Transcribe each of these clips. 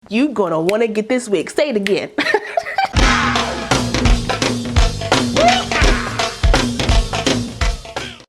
You gonna wanna get this wig. Say it again.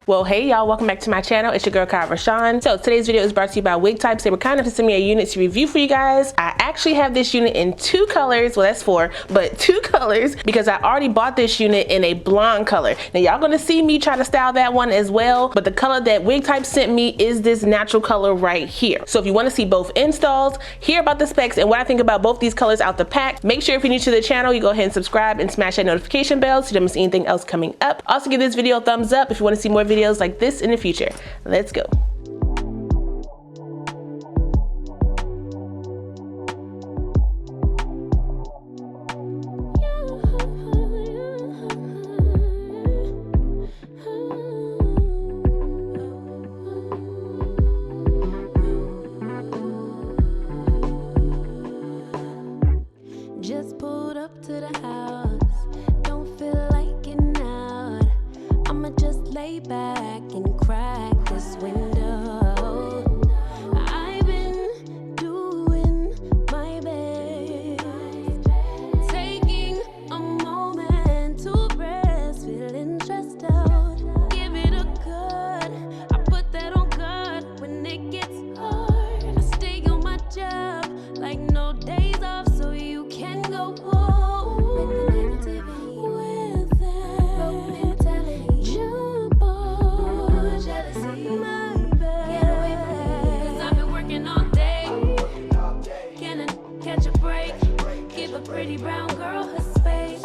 Well, hey y'all, welcome back to my channel. It's your girl Kie RaShon. So today's video is brought to you by Wig Types. They were kind enough to send me a unit to review for you guys. I actually have this unit in 2 colors. Well, that's 4, but 2 colors because I already bought this unit in a blonde color. Now y'all gonna see me try to style that one as well, but the color that Wig Types sent me is this natural color right here. So if you want to see both installs, hear about the specs and what I think about both these colors out the pack, make sure if you're new to the channel, you go ahead and subscribe and smash that notification bell so you don't miss anything else coming up. Also give this video a thumbs up if you want to see more videos like this in the future. Let's go. Just pulled up to the house, don't feel like getting out. I'ma just lay back and crack this window. I've been doing my best, taking a moment to rest, feeling stressed out. Give it a good, I put that on God when it gets hard. I stay on my job like no days off, so you can go home with that. Jump on jealousy, my bad. Get away from me, 'cause I've been working all day. Can I catch a break? Give a pretty brown girl her space.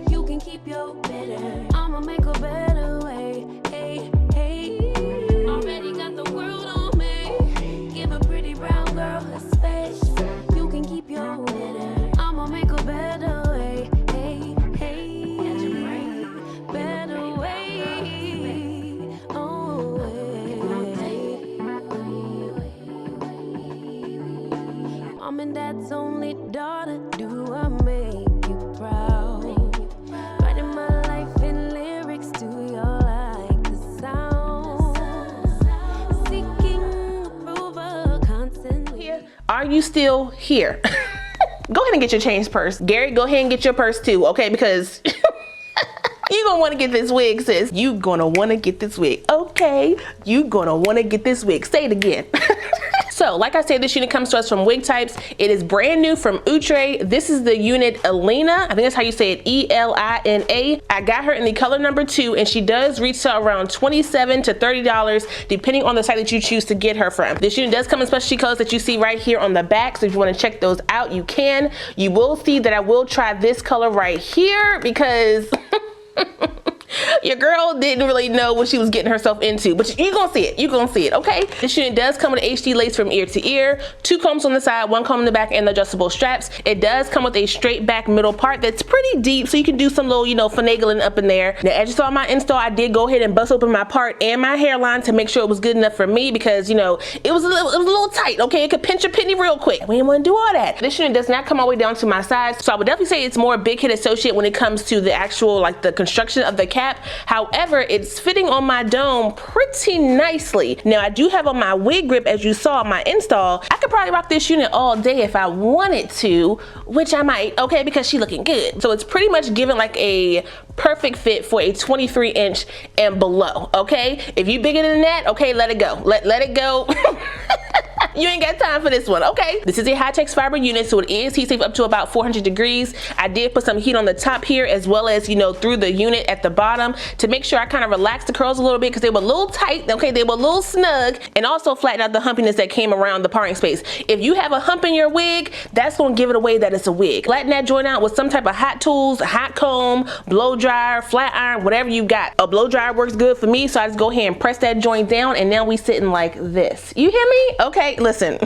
You can keep your bitter, I'ma make a better way. Hey, hey, already got the world on me. Give a pretty brown girl her space. You can keep your bitter, I'ma make a better way. Hey, hey, catch a break, better way. Oh, Mom and Dad's only daughter, do I make you proud? Writing my life in lyrics, do you like the sound? Seeking approval constantly. Are you still here? Go ahead and get your change purse. Gary, go ahead and get your purse too, okay? Because you gonna wanna get this wig, sis. You gonna wanna get this wig, okay? You gonna wanna get this wig. Say it again. So, like I said, this unit comes to us from Wig Types. It is brand new from Outre. This is the unit Elina. I think that's how you say it, E-L-I-N-A. I got her in the color number 2, and she does retail around $27 to $30, depending on the site that you choose to get her from. This unit does come in specialty colors that you see right here on the back, so if you wanna check those out, you can. You will see that I will try this color right here because your girl didn't really know what she was getting herself into, but you're gonna see it. You're gonna see it, okay? This unit does come with HD lace from ear to ear, 2 combs on the side, 1 comb in the back, and the adjustable straps. It does come with a straight back middle part that's pretty deep, so you can do some little, finagling up in there. Now, as you saw in my install, I did go ahead and bust open my part and my hairline to make sure it was good enough for me because, it was a little tight, okay? It could pinch your penny real quick. We didn't want to do all that. This unit does not come all the way down to my size, so I would definitely say it's more big head associate when it comes to the actual, the construction of the cap. However, it's fitting on my dome pretty nicely. Now, I do have on my wig grip, as you saw in my install. I could probably rock this unit all day if I wanted to, which I might, okay, because she looking good. So it's pretty much given like a perfect fit for a 23-inch and below, okay? If you bigger than that, okay, let it go. Let it go. You ain't got time for this one, okay? This is a high-tex fiber unit, so it is heat safe up to about 400 degrees. I did put some heat on the top here as well as, through the unit at the bottom to make sure I kind of relaxed the curls a little bit because they were a little tight, okay? They were a little snug, and also flatten out the humpiness that came around the parting space. If you have a hump in your wig, that's gonna give it away that it's a wig. Flatten that joint out with some type of hot tools, hot comb, blow dryer, flat iron, whatever you got. A blow dryer works good for me, so I just go ahead and press that joint down, and now we sitting like this. You hear me? Okay, listen.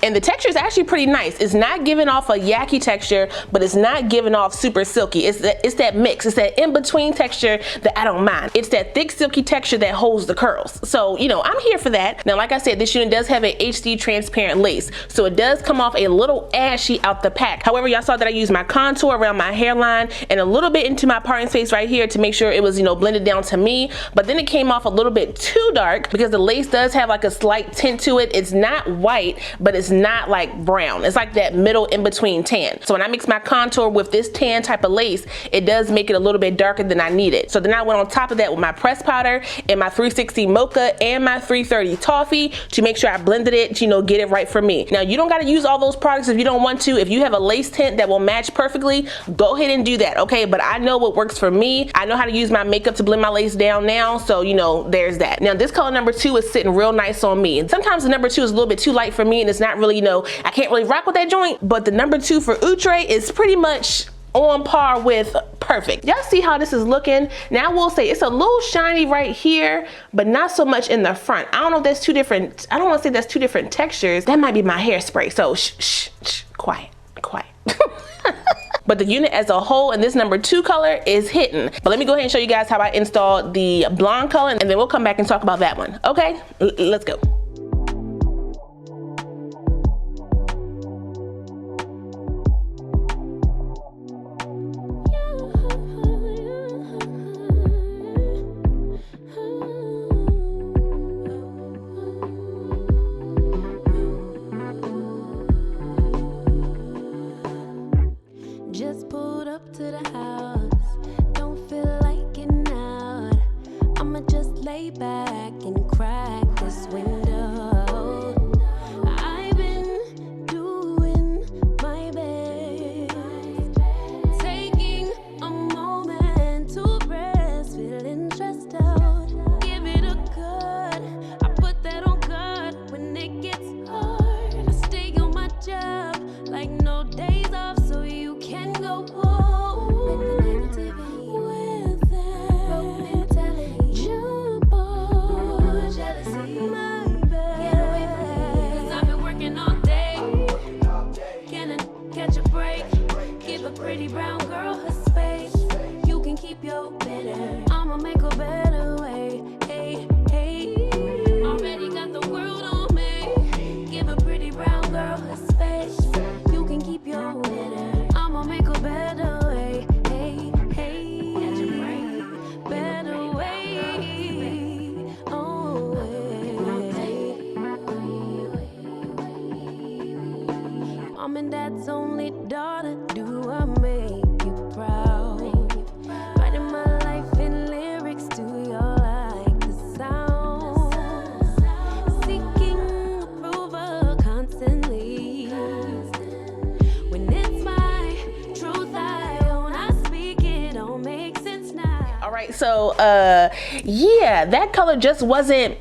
And the texture is actually pretty nice. It's not giving off a yucky texture, but it's not giving off super silky. It's that mix. It's that in-between texture that I don't mind. It's that thick silky texture that holds the curls. So, I'm here for that. Now, like I said, this unit does have a HD transparent lace, so it does come off a little ashy out the pack. However, y'all saw that I used my contour around my hairline and a little bit into my parting space right here to make sure it was, blended down to me. But then it came off a little bit too dark because the lace does have like a slight tint to it. It's not white white, but it's not like brown. It's like that middle in between tan. So when I mix my contour with this tan type of lace, it does make it a little bit darker than I need it. So then I went on top of that with my pressed powder and my 360 mocha and my 330 toffee to make sure I blended it to, you know, get it right for me. Now you don't got to use all those products if you don't want to. If you have a lace tint that will match perfectly, go ahead and do that, okay? But I know what works for me. I know how to use my makeup to blend my lace down now, so you know, there's that. Now this color number 2 is sitting real nice on me. And sometimes the number 2 is a little bit too light for me and it's not really, you know, I can't really rock with that joint, but the number 2 for Outre is pretty much on par with perfect. Y'all see how this is looking? Now I will say it's a little shiny right here, but not so much in the front. I don't know if that's two different, I don't want to say that's two different textures. That might be my hairspray, so shh, quiet. But the unit as a whole in this number 2 color is hitting. But let me go ahead and show you guys how I installed the blonde color, and then we'll come back and talk about that one. Okay, let's go. Just pulled up to the house, don't feel like getting out. I'ma just lay back and crack this window. I've been doing my best, taking a moment to rest, feeling stressed out. Give it a cut, I put that on cut when it gets hard. I stay on my job like no days off, so you can go home with the negativity, with that broke mentality. Jump on jealousy, my bad. Get away from me, 'cause I've been working all day. Can I catch a break? Give a pretty brown girl her space. You can keep your bitter, I'ma make a better way. Hey, hey, already got the world on me. Give a pretty brown girl her space. You can keep your bitter, I'ma make a better way. Hey, hey, catch a break, better way. Oh, Mom and Dad's only daughter, do I make you proud? Writing my life in lyrics, do you like the sound? Seeking approval constantly. When it's my truth I own, I speak, it don't make sense now. All right, so yeah, that color just wasn't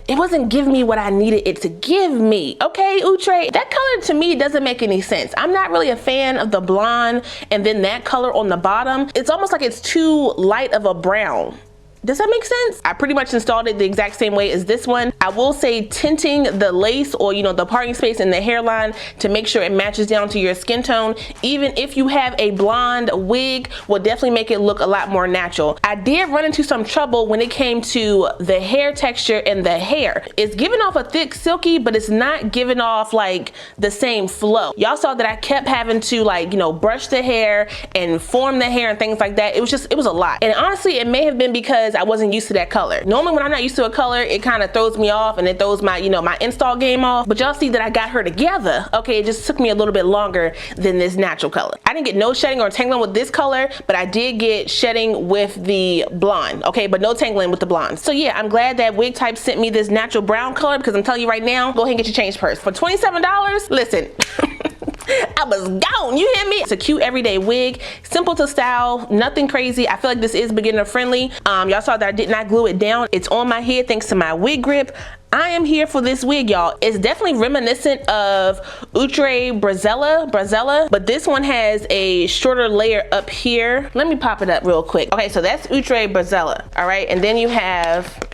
giving me what I needed it to give me. Okay, Outre, that color to me doesn't make any sense. I'm not really a fan of the blonde and then that color on the bottom. It's almost like it's too light of a brown. Does that make sense? I pretty much installed it the exact same way as this one. I will say tinting the lace or, you know, the parting space in the hairline to make sure it matches down to your skin tone, even if you have a blonde wig, will definitely make it look a lot more natural. I did run into some trouble when it came to the hair texture and the hair. It's giving off a thick silky, but it's not giving off like the same flow. Y'all saw that I kept having to, like, you know, brush the hair and form the hair and things like that. It was a lot. And honestly, it may have been because I wasn't used to that color. Normally when I'm not used to a color, it kind of throws me off and it throws my, you know, my install game off. But y'all see that I got her together. Okay, it just took me a little bit longer than this natural color. I didn't get no shedding or tangling with this color, but I did get shedding with the blonde. Okay, but no tangling with the blonde. So yeah, I'm glad that Wig Type sent me this natural brown color, because I'm telling you right now, go ahead and get your change purse. For $27, listen. I was gone, you hear me? It's a cute everyday wig, simple to style, nothing crazy. I feel like this is beginner friendly. Y'all saw that I did not glue it down. It's on my head thanks to my wig grip. I am here for this wig, y'all. It's definitely reminiscent of Outre Brizella, but this one has a shorter layer up here. Let me pop it up real quick. Okay, so that's Outre Brizella, all right? And then you have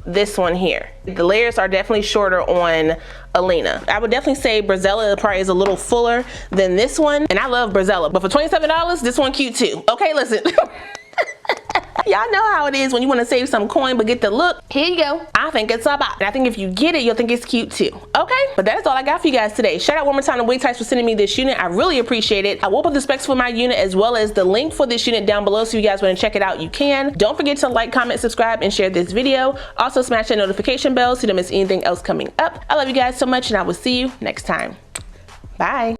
this one here. The layers are definitely shorter on Elina. I would definitely say Brizella probably is a little fuller than this one, and I love Brizella, but for $27, this one cute too. Okay, listen. Y'all know how it is when you want to save some coin but get the look. Here you go. I think it's a bop. And I think if you get it, you'll think it's cute too. Okay, but that's all I got for you guys today. Shout out one more time to Wig Types for sending me this unit. I really appreciate it. I will put the specs for my unit as well as the link for this unit down below, so if you guys want to check it out, you can. Don't forget to like, comment, subscribe, and share this video. Also smash that notification bell so you don't miss anything else coming up. I love you guys so much, and I will see you next time. Bye.